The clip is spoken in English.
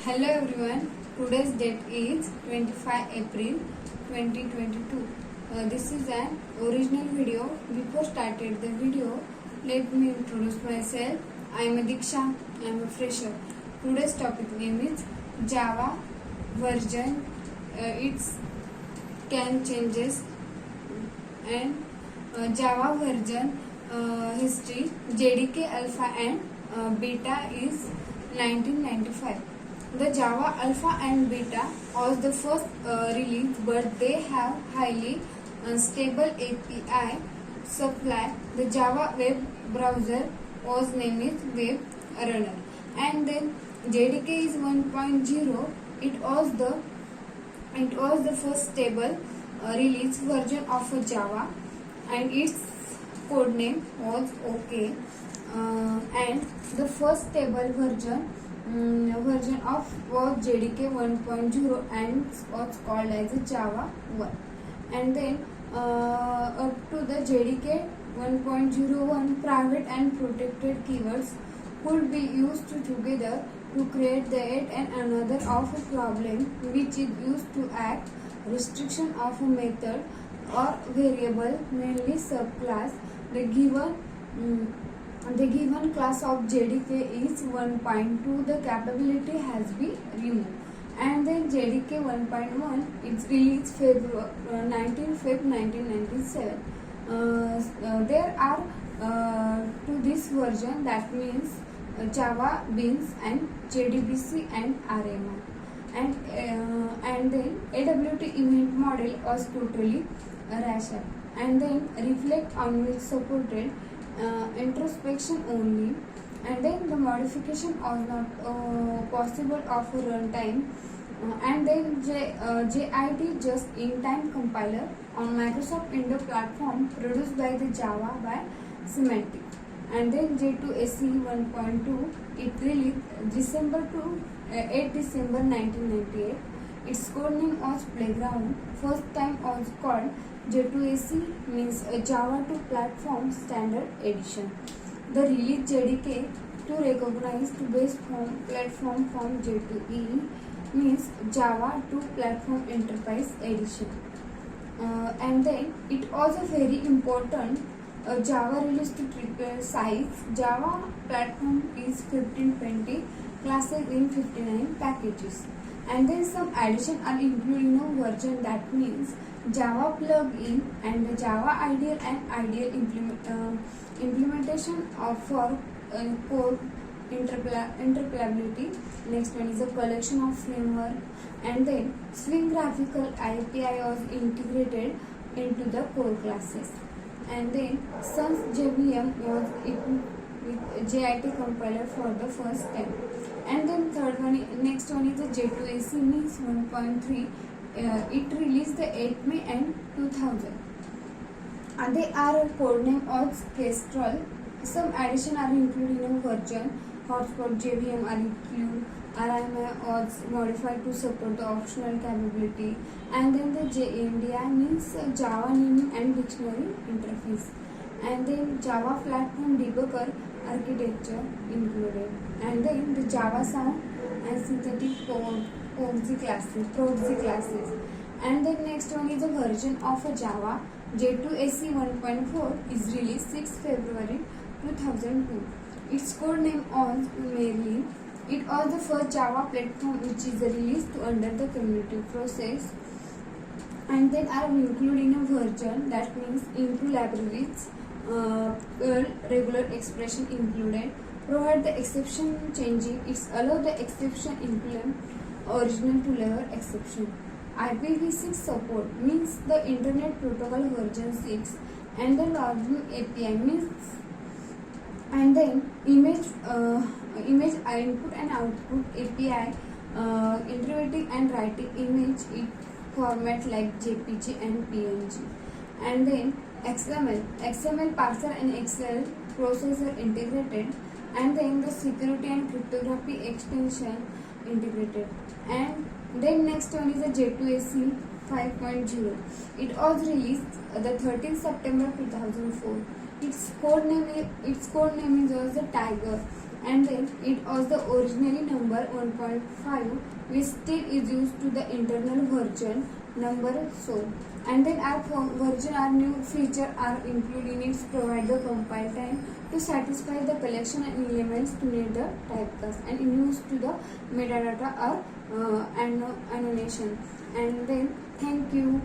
Hello everyone, today's date is 25 April 2022. This is an original video. Before started the video, let me introduce myself. I am Diksha, I am a fresher. Today's topic name is Java version, its can changes and Java version history. JDK Alpha and Beta is 1995. The Java Alpha and Beta was the first release, but they have highly unstable API supply. The Java web browser was named Web Runner, and then JDK is 1.0. It was the first stable release version of Java, and its code name was OK. And the first stable version of was JDK 1.0 and was called as Java 1. And then up to the JDK 1.01, private and protected keywords could be used together to create the yet and another of a problem, which is used to act restriction of a method or variable, mainly subclass. The given class of JDK is 1.2. The capability has been removed. And then JDK 1.1, it's released February 19 February 1997. There are to this version, that means Java Beans and JDBC and RMI. And then AWT event model was totally rational, and then reflect on which supported introspection only, and then the modification was not possible of a runtime, and then JIT just in time compiler on Microsoft Windows platform produced by the Java by Symantec. And then J2SE 1.2, it released 8 December 1998. Its code name was Playground. First time was called J2SE, means Java 2 Platform Standard Edition. The release JDK to recognize the base platform from J2EE, means Java 2 Platform Enterprise Edition. And then it was a very important Java release to triple size. Java platform is 1520, classes in 59 packages. And then some addition are included in a version, that means Java plugin and the Java ideal and ideal implementation of for core interpretability. Next one is a collection of framework, and then Swing graphical API was integrated into the core classes. And then Suns JVM was equipped with JIT compiler for the first time. And then next one is the J2SE, means 1.3. It released the 8 May and 2000. And they are code name was Kestrel. Some addition are included in a version. Hotspot JVM are included. RMI was modified to support the optional capability. And then the JNDI means Java naming and dictionary interface. And then Java platform debugger architecture included. And then the Java sound and synthetic proxy classes. And then next one is a version of a Java. J2SE 1.4 is released 6 February 2002. Its code name was Merlin. It was the first Java platform which is released under the community process. And then are included in a version, that means into libraries, regular expression included, provide the exception changing, it's allow the exception include original to level exception. IPv6 support, means the Internet Protocol version 6, and the logging API, means, and then image input and output API, interpreting and writing image in format like JPG and PNG. And then XML parser and Excel processor integrated. And then the security and cryptography extension integrated. And then next one is the J2SE 5.0. It was released the 13th September 2004. Its code name is also Tiger, and then it was the originally number 1.5, which still is used to the internal version number. So and then our version our new feature are included in it provide the compile time to satisfy the collection and elements to need the typecast and used to the metadata or annotation. And then thank you.